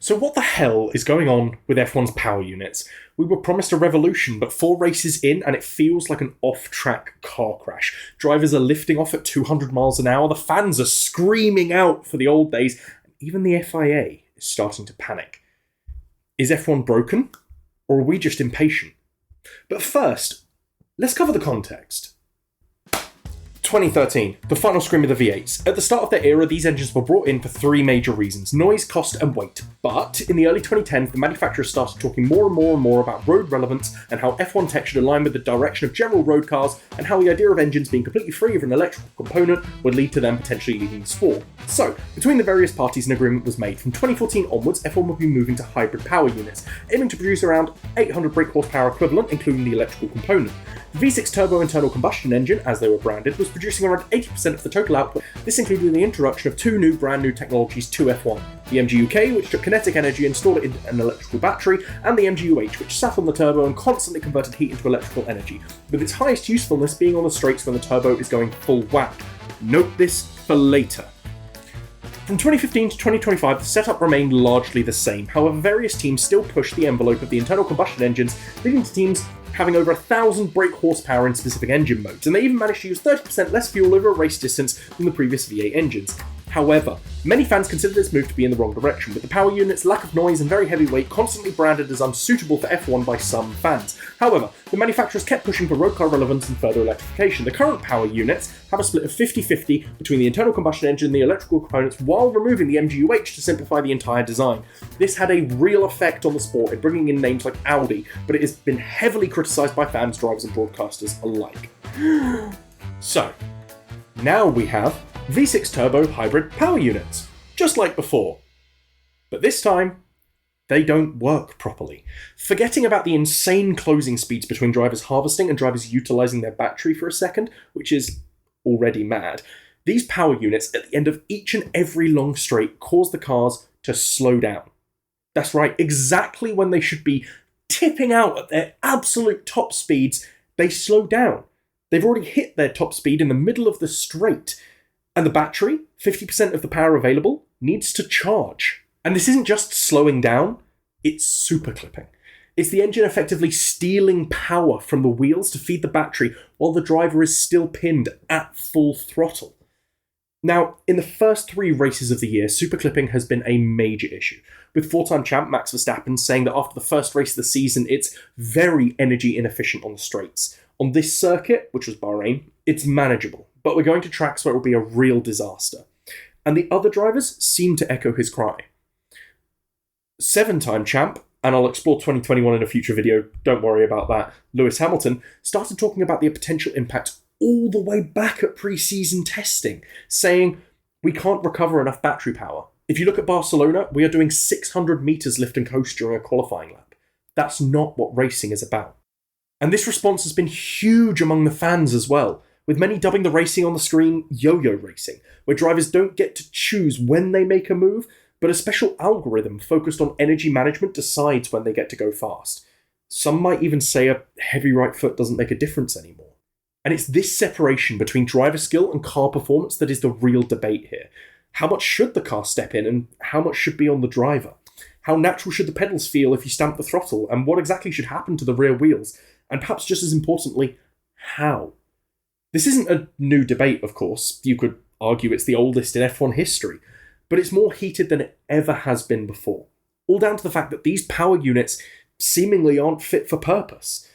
So what the hell is going on with F1's power units? We were promised a revolution, but 4 races in and it feels like an off-track car crash. Drivers are lifting off at 200 miles an hour, the fans are screaming out for the old days, and even the FIA is starting to panic. Is F1 broken? Or are we just impatient? But first, let's cover the context. 2013, the final scream of the V8s. At the start of their era, these engines were brought in for 3 major reasons: noise, cost, and weight. But in the early 2010s, the manufacturers started talking more and more about road relevance and how F1 tech should align with the direction of general road cars, and how the idea of engines being completely free of an electrical component would lead to them potentially leaving the sport. So, between the various parties, an agreement was made. From 2014 onwards, F1 would be moving to hybrid power units, aiming to produce around 800 brake horsepower equivalent, including the electrical component. The V6 turbo internal combustion engine, as they were branded, was producing around 80% of the total output. This included the introduction of 2 brand new technologies to F1. The MGU-K, which took kinetic energy and stored it in an electrical battery, and the MGU-H, which sat on the turbo and constantly converted heat into electrical energy, with its highest usefulness being on the straights when the turbo is going full whack. Note this for later. From 2015 to 2025, the setup remained largely the same. However, various teams still pushed the envelope of the internal combustion engines, leading to teams having over 1,000 brake horsepower in specific engine modes, and they even managed to use 30% less fuel over a race distance than the previous V8 engines. However, many fans consider this move to be in the wrong direction, with the power unit's lack of noise and very heavy weight constantly branded as unsuitable for F1 by some fans. However, the manufacturers kept pushing for road car relevance and further electrification. The current power units have a split of 50-50 between the internal combustion engine and the electrical components, while removing the MGU-H to simplify the entire design. This had a real effect on the sport in bringing in names like Audi, but it has been heavily criticised by fans, drivers and broadcasters alike. So, now we have V6 turbo hybrid power units, just like before. But this time, they don't work properly. Forgetting about the insane closing speeds between drivers harvesting and drivers utilising their battery for a second, which is already mad, these power units at the end of each and every long straight cause the cars to slow down. That's right, exactly when they should be tipping out at their absolute top speeds, they slow down. They've already hit their top speed in the middle of the straight. And the battery, 50% of the power available, needs to charge. And this isn't just slowing down, it's superclipping. It's the engine effectively stealing power from the wheels to feed the battery while the driver is still pinned at full throttle. Now, in the first 3 races of the year, superclipping has been a major issue, with 4-time champ Max Verstappen saying that after the first race of the season, it's very energy inefficient on the straights. On this circuit, which was Bahrain, it's manageable, but we're going to tracks where it will be a real disaster. And the other drivers seem to echo his cry. 7-time champ, and I'll explore 2021 in a future video, don't worry about that, Lewis Hamilton, started talking about the potential impact all the way back at pre-season testing, saying, we can't recover enough battery power. If you look at Barcelona, we are doing 600 metres lift and coast during a qualifying lap. That's not what racing is about. And this response has been huge among the fans as well, with many dubbing the racing on the screen yo-yo racing, where drivers don't get to choose when they make a move, but a special algorithm focused on energy management decides when they get to go fast. Some might even say a heavy right foot doesn't make a difference anymore. And it's this separation between driver skill and car performance that is the real debate here. How much should the car step in and how much should be on the driver? How natural should the pedals feel if you stamp the throttle? And what exactly should happen to the rear wheels? And perhaps just as importantly, how? This isn't a new debate, of course. You could argue it's the oldest in F1 history, but it's more heated than it ever has been before. All down to the fact that these power units seemingly aren't fit for purpose.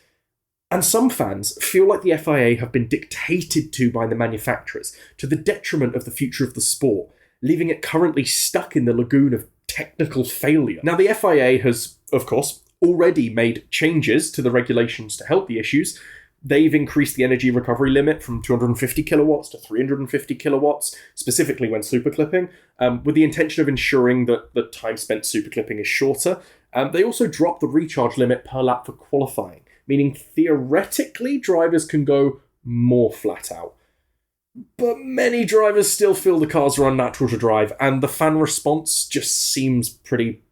And some fans feel like the FIA have been dictated to by the manufacturers, to the detriment of the future of the sport, leaving it currently stuck in the lagoon of technical failure. Now, the FIA has, of course, already made changes to the regulations to help the issues. They've increased the energy recovery limit from 250 kilowatts to 350 kilowatts, specifically when superclipping, with the intention of ensuring that the time spent superclipping is shorter. They also dropped the recharge limit per lap for qualifying, meaning theoretically drivers can go more flat out. But many drivers still feel the cars are unnatural to drive, and the fan response just seems pretty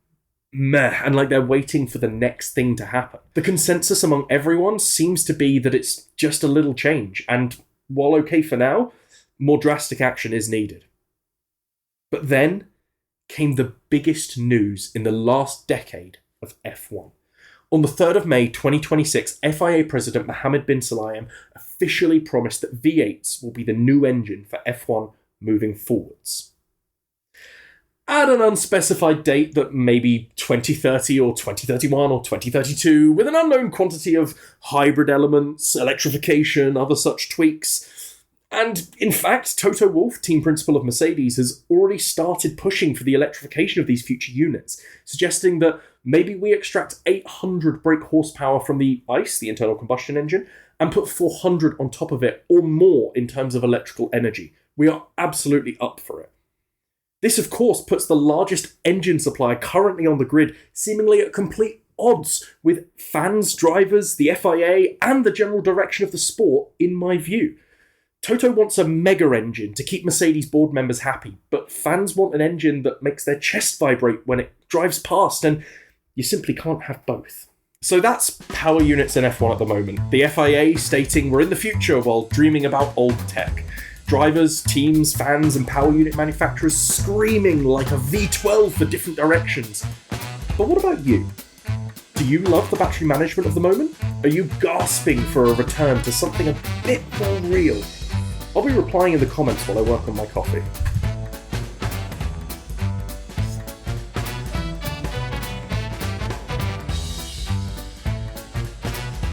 meh, and like they're waiting for the next thing to happen. The consensus among everyone seems to be that it's just a little change, and while okay for now, more drastic action is needed. But then, came the biggest news in the last decade of F1. On the 3rd of May 2026, FIA President Mohammed bin Sulayem officially promised that V8s will be the new engine for F1 moving forwards. At an unspecified date that may be 2030 or 2031 or 2032, with an unknown quantity of hybrid elements, electrification, other such tweaks. And in fact, Toto Wolff, team principal of Mercedes, has already started pushing for the electrification of these future units, suggesting that maybe we extract 800 brake horsepower from the ICE, the internal combustion engine, and put 400 on top of it, or more in terms of electrical energy. We are absolutely up for it. This, of course, puts the largest engine supplier currently on the grid seemingly at complete odds with fans, drivers, the FIA, and the general direction of the sport, in my view. Toto wants a mega engine to keep Mercedes board members happy, but fans want an engine that makes their chest vibrate when it drives past, and you simply can't have both. So that's power units in F1 at the moment. The FIA stating we're in the future while dreaming about old tech. Drivers, teams, fans, and power unit manufacturers screaming like a V12 for different directions. But what about you? Do you love the battery management of the moment? Are you gasping for a return to something a bit more real? I'll be replying in the comments while I work on my coffee.